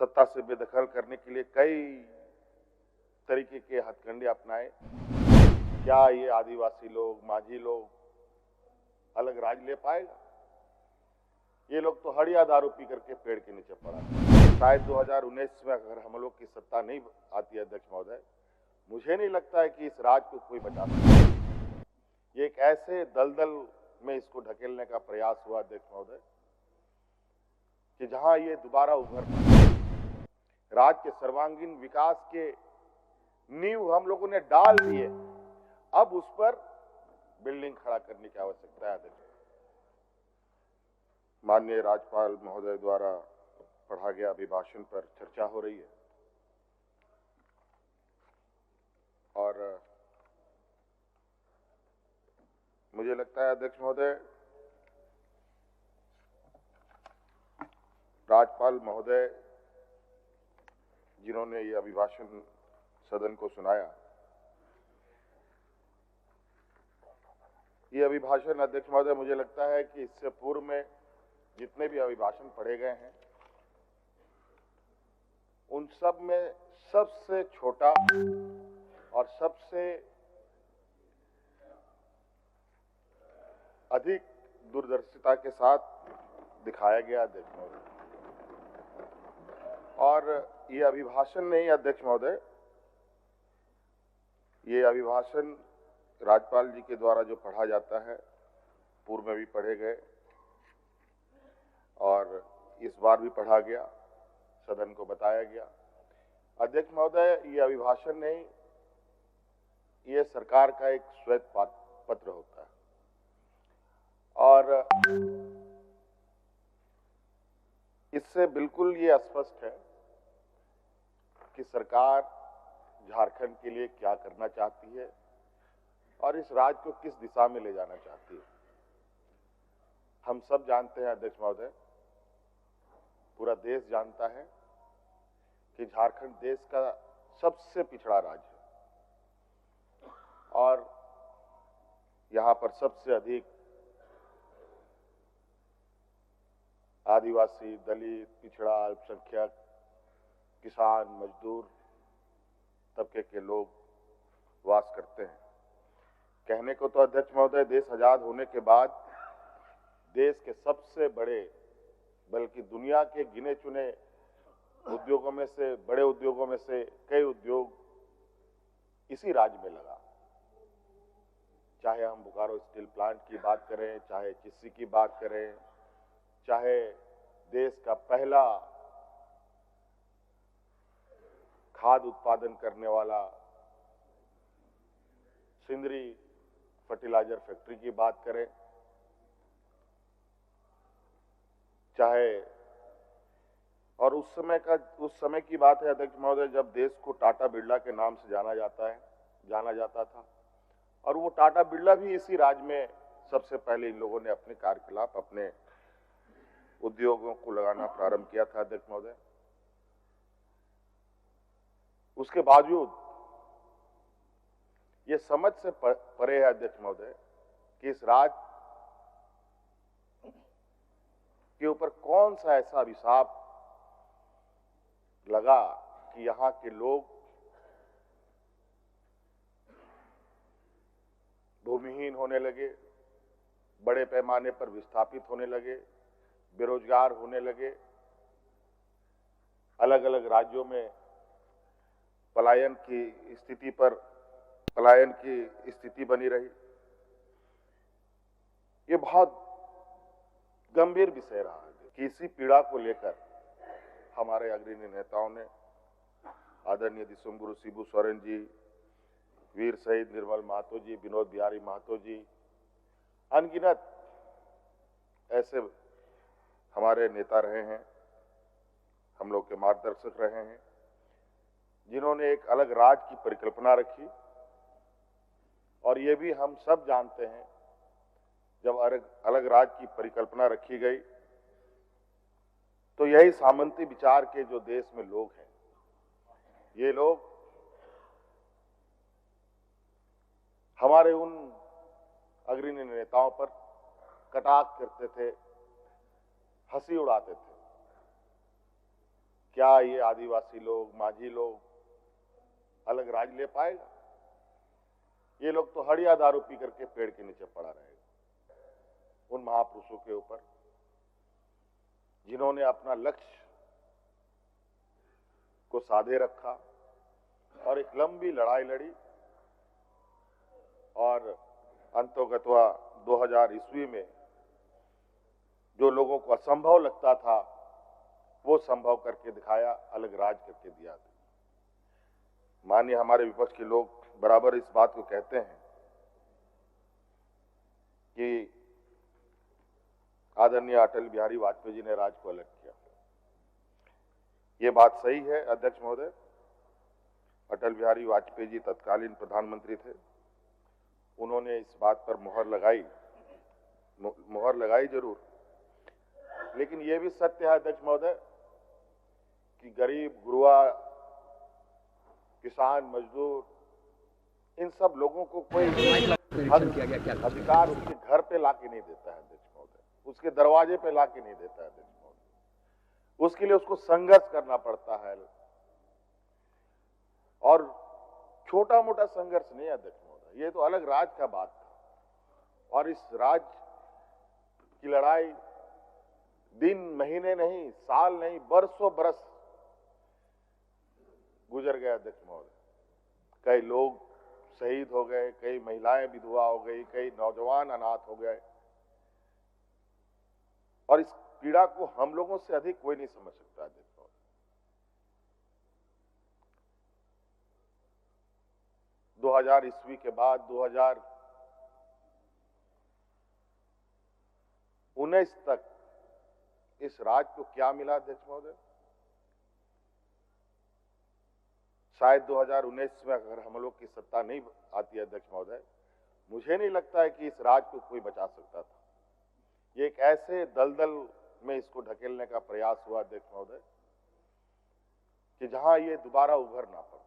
सत्ता से बेदखल करने के लिए कई तरीके के हथकंडे अपनाए। क्या ये आदिवासी लोग, माझी लोग अलग राज ले पाएगा? ये लोग तो हड़िया दारू पी करके पेड़ के नीचे पड़ा। शायद 2019 में अगर हम लोग की सत्ता नहीं आती है अध्यक्ष महोदय, मुझे नहीं लगता है कि इस राज को कोई बचा सकता है। ये एक ऐसे दलदल में इसको ढकेलने का प्रयास हुआ अध्यक्ष महोदय कि जहां ये दोबारा उभर राज्य के सर्वांगीण विकास के नींव हम लोगों ने डाल दिए। अब उस पर बिल्डिंग खड़ा करने की आवश्यकता है अध्यक्ष। माननीय राज्यपाल महोदय द्वारा पढ़ा गया अभिभाषण पर चर्चा हो रही है और मुझे लगता है अध्यक्ष महोदय, राज्यपाल महोदय जिन्होंने ये अभिभाषण सदन को सुनाया, ये अभिभाषण अध्यक्ष महोदय मुझे लगता है कि इससे पूर्व में जितने भी अभिभाषण पढ़े गए हैं उन सब में सबसे छोटा और सबसे अधिक दूरदर्शिता के साथ दिखाया गया अध्यक्ष महोदय। और ये अभिभाषण नहीं अध्यक्ष महोदय, ये अभिभाषण राज्यपाल जी के द्वारा जो पढ़ा जाता है, पूर्व में भी पढ़े गए और इस बार भी पढ़ा गया, सदन को बताया गया। अध्यक्ष महोदय, ये अभिभाषण नहीं, ये सरकार का एक श्वेत पत्र होता है और इससे बिल्कुल ये स्पष्ट है कि सरकार झारखंड के लिए क्या करना चाहती है और इस राज्य को किस दिशा में ले जाना चाहती है। हम सब जानते हैं अध्यक्ष महोदय, पूरा देश जानता है कि झारखंड देश का सबसे पिछड़ा राज्य है और यहां पर सबसे अधिक आदिवासी, दलित, पिछड़ा, अल्पसंख्यक, किसान, मजदूर तबके के लोग वास करते हैं। कहने को तो अध्यक्ष महोदय, देश आजाद होने के बाद देश के सबसे बड़े, बल्कि दुनिया के गिने चुने उद्योगों में से, बड़े उद्योगों में से कई उद्योग इसी राज्य में लगा। चाहे हम बोकारो स्टील प्लांट की बात करें, चाहे चिस्सी की बात करें, चाहे देश का पहला खाद उत्पादन करने वाला सिंदरी फर्टिलाइजर फैक्ट्री की बात करें, चाहे और उस समय की बात है अध्यक्ष महोदय जब देश को टाटा बिरला के नाम से जाना जाता था और वो टाटा बिरला भी इसी राज्य में सबसे पहले इन लोगों ने अपने कार्यकलाप, अपने उद्योगों को लगाना प्रारंभ किया था अध्यक्ष महोदय। उसके बावजूद ये समझ से परे है अध्यक्ष महोदय कि इस राज्य के ऊपर कौन सा ऐसा अभिशाप लगा कि यहां के लोग भूमिहीन होने लगे, बड़े पैमाने पर विस्थापित होने लगे, बेरोजगार होने लगे, अलग अलग राज्यों में पलायन की स्थिति बनी रही। ये बहुत गंभीर विषय रहा है कि इसी पीड़ा को लेकर हमारे अग्रणी नेताओं ने, आदरणीय दिसुम गुरु शिबू सोरेन जी, वीर शहीद निर्मल महतो जी, विनोद बिहारी महतो जी, अनगिनत ऐसे हमारे नेता रहे हैं, हम लोग के मार्गदर्शक रहे हैं, जिन्होंने एक अलग राज की परिकल्पना रखी। और ये भी हम सब जानते हैं, जब अलग राज की परिकल्पना रखी गई तो यही सामंती विचार के जो देश में लोग हैं, ये लोग हमारे उन अग्रणी नेताओं पर कटाक्ष करते थे, हंसी उड़ाते थे क्या ये आदिवासी लोग, माझी लोग अलग राज ले पाएगा? ये लोग तो हड़िया दारू पी करके पेड़ के नीचे पड़ा रहेगा। उन महापुरुषों के ऊपर जिन्होंने अपना लक्ष्य को साधे रखा और एक लंबी लड़ाई लड़ी और अंतोगत्वा 2000 ईस्वी में जो लोगों को असंभव लगता था वो संभव करके दिखाया, अलग राज करके दिया। माननीय हमारे विपक्ष के लोग बराबर इस बात को कहते हैं कि आदरणीय अटल बिहारी वाजपेयी जी ने राज को अलग किया। ये बात सही है अध्यक्ष महोदय। अटल बिहारी वाजपेयी जी तत्कालीन प्रधानमंत्री थे। उन्होंने इस बात पर मुहर लगाई जरूर, लेकिन यह भी सत्य है अध्यक्ष महोदय कि गरीब, गुरुआ, किसान, मजदूर, इन सब लोगों को कोई अधिकार उसके घर पे लाके नहीं देता है अध्यक्ष महोदय, उसके दरवाजे पे लाके नहीं देता है अध्यक्ष महोदय। उसके लिए उसको संघर्ष करना पड़ता है, और छोटा मोटा संघर्ष नहीं है अध्यक्ष महोदय। ये तो अलग राज का बात था, और इस राज की लड़ाई दिन, महीने नहीं, साल नहीं, बरसों बरस गुजर गए अध्यक्ष महोदय। कई लोग शहीद हो गए, कई महिलाएं विधवा हो गई, कई नौजवान अनाथ हो गए, और इस पीड़ा को हम लोगों से अधिक कोई नहीं समझ सकता अध्यक्ष महोदय। 2000 ईस्वी के बाद 2019 तक इस राज को क्या मिला अध्यक्ष महोदय? शायद 2019 में अगर हम लोग की सत्ता नहीं आती अध्यक्ष महोदय, मुझे नहीं लगता है कि इस राज को कोई बचा सकता था। ये एक ऐसे दलदल में इसको ढकेलने का प्रयास हुआ अध्यक्ष महोदय कि जहां ये दोबारा उभर ना पाए।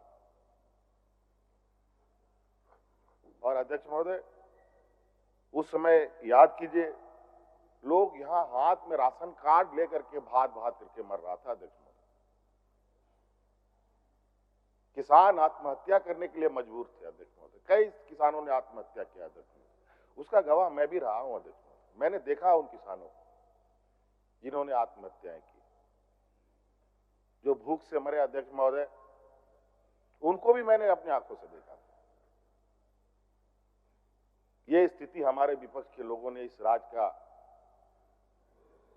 और अध्यक्ष महोदय, उस समय याद कीजिए, लोग यहां हाथ में राशन कार्ड लेकर के भात करके मर रहा था अध्यक्ष महोदय। किसान आत्महत्या करने के लिए मजबूर थे अध्यक्ष महोदय। कई किसानों ने आत्महत्या किया अध्यक्ष महोदय, उसका गवाह मैं भी रहा हूं अध्यक्ष महोदय। मैंने देखा उन किसानों को जिन्होंने आत्महत्याएं की, जो भूख से मरे अध्यक्ष महोदय, उनको भी मैंने अपनी आंखों से देखा। ये स्थिति हमारे विपक्ष के लोगों ने इस राज का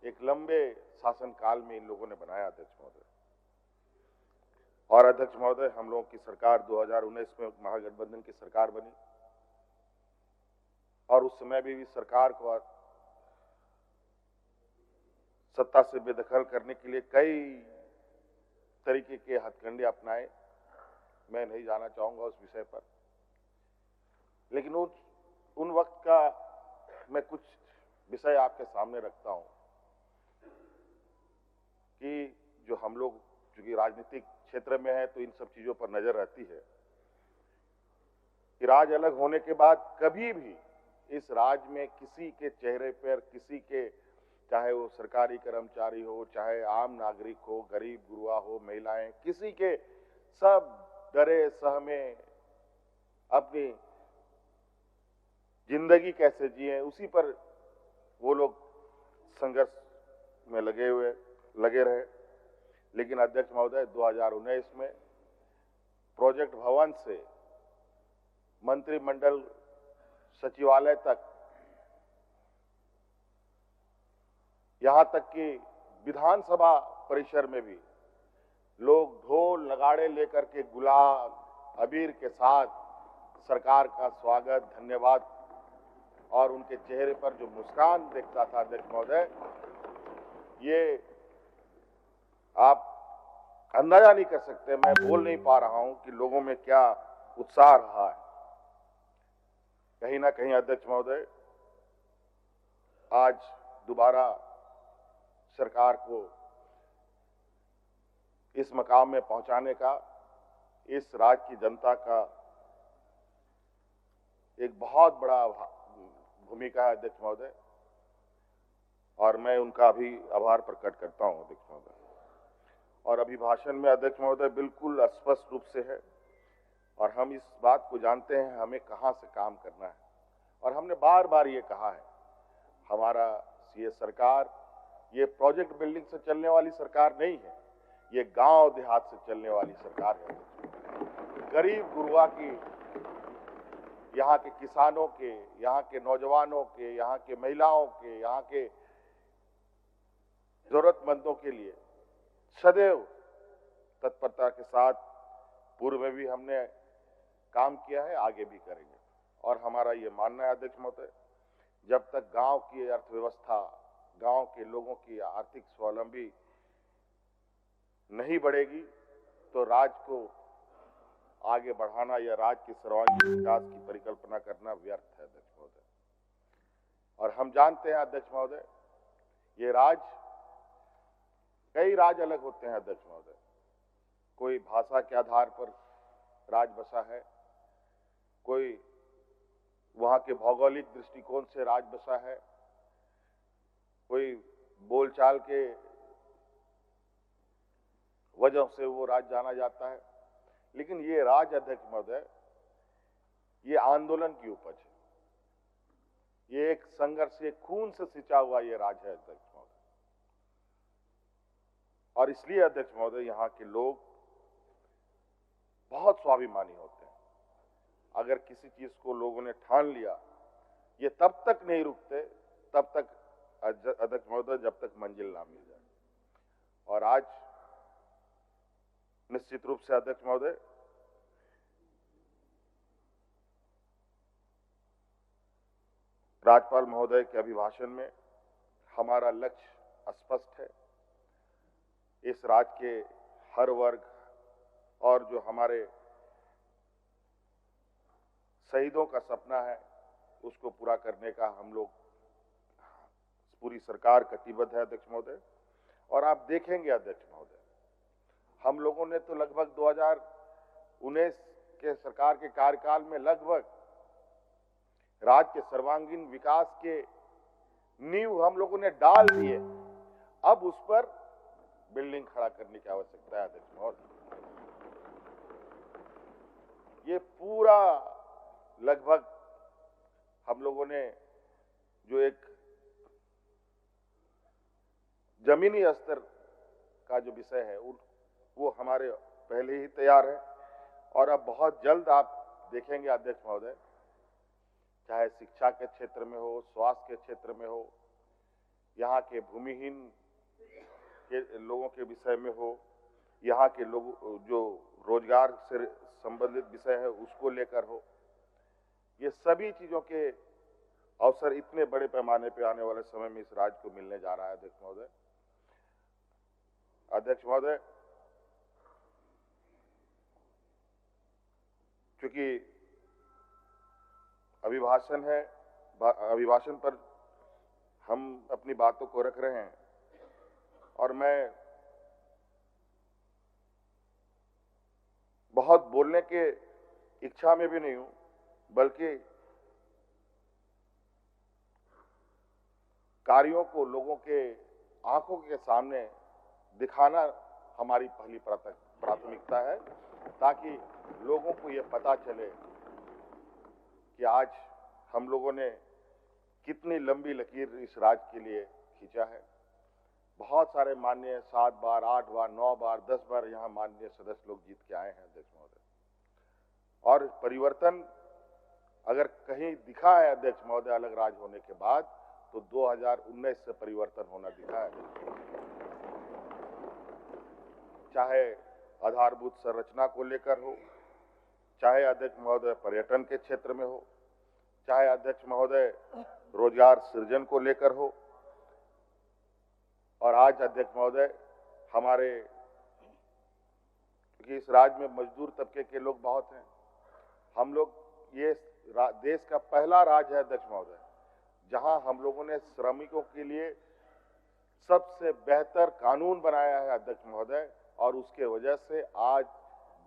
एक लंबे शासनकाल में इन लोगों ने बनाया अध्यक्ष महोदय। और अध्यक्ष महोदय, हम लोगों की सरकार 2019 में महागठबंधन की सरकार बनी, और उस समय भी सरकार को सत्ता से बेदखल करने के लिए कई तरीके के हथकंडे अपनाए। मैं नहीं जाना चाहूंगा उस विषय पर, लेकिन उन वक्त का मैं कुछ विषय आपके सामने रखता हूं कि जो हम लोग चूंकि राजनीतिक क्षेत्र में है तो इन सब चीजों पर नजर रहती है कि राज अलग होने के बाद कभी भी इस राज में किसी के चेहरे पर, किसी के, चाहे वो सरकारी कर्मचारी हो, चाहे आम नागरिक हो, गरीब गुरुआ हो, महिलाएं, किसी के, सब डरे सहमे अपनी जिंदगी कैसे जिए उसी पर वो लोग संघर्ष में लगे रहे। लेकिन अध्यक्ष महोदय, 2019 में प्रोजेक्ट भवन से मंत्रिमंडल सचिवालय तक, यहां तक कि विधानसभा परिसर में भी लोग ढोल नगाड़े लेकर के गुलाल अबीर के साथ सरकार का स्वागत, धन्यवाद, और उनके चेहरे पर जो मुस्कान देखता था अध्यक्ष महोदय, ये आप अंदाजा नहीं कर सकते। मैं बोल नहीं पा रहा हूं कि लोगों में क्या उत्साह रहा है। कहीं ना कहीं अध्यक्ष महोदय, आज दोबारा सरकार को इस मकाम में पहुंचाने का इस राज्य की जनता का एक बहुत बड़ा भूमिका है अध्यक्ष महोदय, और मैं उनका भी आभार प्रकट करता हूं अध्यक्ष महोदय। और अभिभाषण में अध्यक्ष महोदय बिल्कुल स्पष्ट रूप से है और हम इस बात को जानते हैं हमें कहां से काम करना है। और हमने बार बार ये कहा है, हमारा ये सरकार ये प्रोजेक्ट बिल्डिंग से चलने वाली सरकार नहीं है, ये गांव देहात से चलने वाली सरकार है। गरीब गुरुआ की, यहाँ के किसानों के, यहाँ के नौजवानों के, यहाँ के महिलाओं के, यहाँ के जरूरतमंदों के लिए सदैव तत्परता के साथ पूर्व में भी हमने काम किया है, आगे भी करेंगे। और हमारा ये मानना है अध्यक्ष महोदय, जब तक गांव की अर्थव्यवस्था, गांव के लोगों की आर्थिक स्वावलंबी नहीं बढ़ेगी तो राज्य को आगे बढ़ाना या राज्य के सर्वांगीण विकास की परिकल्पना करना व्यर्थ है अध्यक्ष महोदय। और हम जानते हैं अध्यक्ष महोदय, ये राज्य, कई राज्य अलग होते हैं अध्यक्ष महोदय। कोई भाषा के आधार पर राज्य बसा है, कोई वहां के भौगोलिक दृष्टिकोण से राज्य बसा है, कोई बोलचाल के वजह से वो राज्य जाना जाता है। लेकिन ये राज्य अध्यक्ष महोदय, ये आंदोलन की उपज है, ये एक संघर्ष, एक खून से सिंचा हुआ ये राज्य है अध्यक्ष महोदय। और इसलिए अध्यक्ष महोदय यहाँ के लोग बहुत स्वाभिमानी होते हैं। अगर किसी चीज को लोगों ने ठान लिया, ये तब तक नहीं रुकते, तब तक अध्यक्ष महोदय, जब तक मंजिल ना मिल जाए। और आज निश्चित रूप से अध्यक्ष महोदय, राज्यपाल महोदय के अभिभाषण में हमारा लक्ष्य स्पष्ट है। इस राज्य के हर वर्ग और जो हमारे शहीदों का सपना है उसको पूरा करने का हम लोग, पूरी सरकार कटिबद्ध है अध्यक्ष महोदय। और आप देखेंगे अध्यक्ष महोदय, हम लोगों ने तो लगभग 2019 के सरकार के कार्यकाल में लगभग राज्य के सर्वांगीण विकास के नींव हम लोगों ने डाल दिए। अब उस पर बिल्डिंग खड़ा करने की आवश्यकता है अध्यक्ष महोदय। ये पूरा लगभग हम लोगों ने जो एक जमीनी स्तर का जो विषय है वो हमारे पहले ही तैयार है। और अब बहुत जल्द आप देखेंगे अध्यक्ष महोदय, चाहे शिक्षा के क्षेत्र में हो, स्वास्थ्य के क्षेत्र में हो, यहाँ के भूमिहीन के लोगों के विषय में हो, यहाँ के लोग जो रोजगार से संबंधित विषय है उसको लेकर हो, ये सभी चीजों के अवसर इतने बड़े पैमाने पे आने वाले समय में इस राज्य को मिलने जा रहा है अध्यक्ष महोदय। अध्यक्ष महोदय, क्योंकि अभिभाषण है, अभिभाषण पर हम अपनी बातों को रख रहे हैं और मैं बहुत बोलने के इच्छा में भी नहीं हूं, बल्कि कार्यों को लोगों के आंखों के सामने दिखाना हमारी पहली प्राथमिकता है, ताकि लोगों को यह पता चले कि आज हम लोगों ने कितनी लंबी लकीर इस राज्य के लिए खींचा है। बहुत सारे माननीय 7 बार, 8 बार, 9 बार, 10 बार यहाँ माननीय सदस्य लोग जीत के आए हैं अध्यक्ष महोदय। और परिवर्तन अगर कहीं दिखा है अध्यक्ष महोदय अलग राज्य होने के बाद, तो 2019 से परिवर्तन होना दिखा है। चाहे आधारभूत संरचना को लेकर हो, चाहे अध्यक्ष महोदय पर्यटन के क्षेत्र में हो, चाहे अध्यक्ष महोदय रोजगार सृजन को लेकर हो, और आज अध्यक्ष महोदय हमारे, क्योंकि इस राज्य में मजदूर तबके के लोग बहुत हैं, हम लोग ये देश का पहला राज्य है अध्यक्ष महोदय जहां हम लोगों ने श्रमिकों के लिए सबसे बेहतर कानून बनाया है अध्यक्ष महोदय। और उसके वजह से आज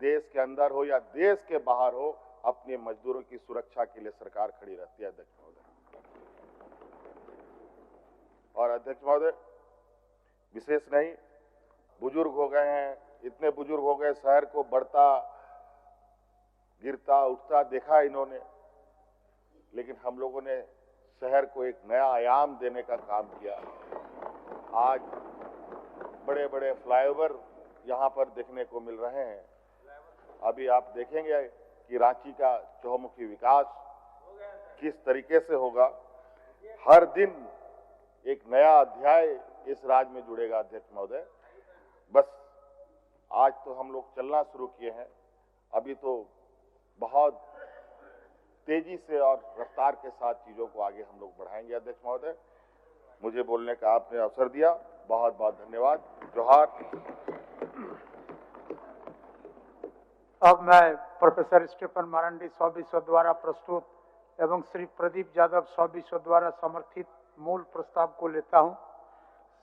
देश के अंदर हो या देश के बाहर हो, अपने मजदूरों की सुरक्षा के लिए सरकार खड़ी रहती है अध्यक्ष महोदय। और अध्यक्ष महोदय, विशेष नहीं, बुजुर्ग हो गए हैं, इतने बुजुर्ग हो गए, शहर को बढ़ता गिरता उठता देखा इन्होंने, लेकिन हम लोगों ने शहर को एक नया आयाम देने का काम किया। आज बड़े बड़े फ्लाईओवर यहाँ पर देखने को मिल रहे हैं। अभी आप देखेंगे कि रांची का चहुमुखी विकास किस तरीके से होगा। हर दिन एक नया अध्याय इस राज्य में जुड़ेगा। अध्यक्ष महोदय, बस आज तो हम लोग चलना शुरू किए हैं, अभी तो बहुत तेजी से और रफ्तार के साथ चीजों को आगे हम लोग बढ़ाएंगे। अध्यक्ष महोदय, मुझे बोलने का आपने अवसर दिया, बहुत बहुत धन्यवाद। जोहार। अब मैं प्रोफेसर स्टीफन मारंडी सौ विश्व द्वारा प्रस्तुत एवं श्री प्रदीप यादव सौ विश्व द्वारा समर्थित मूल प्रस्ताव को लेता हूं।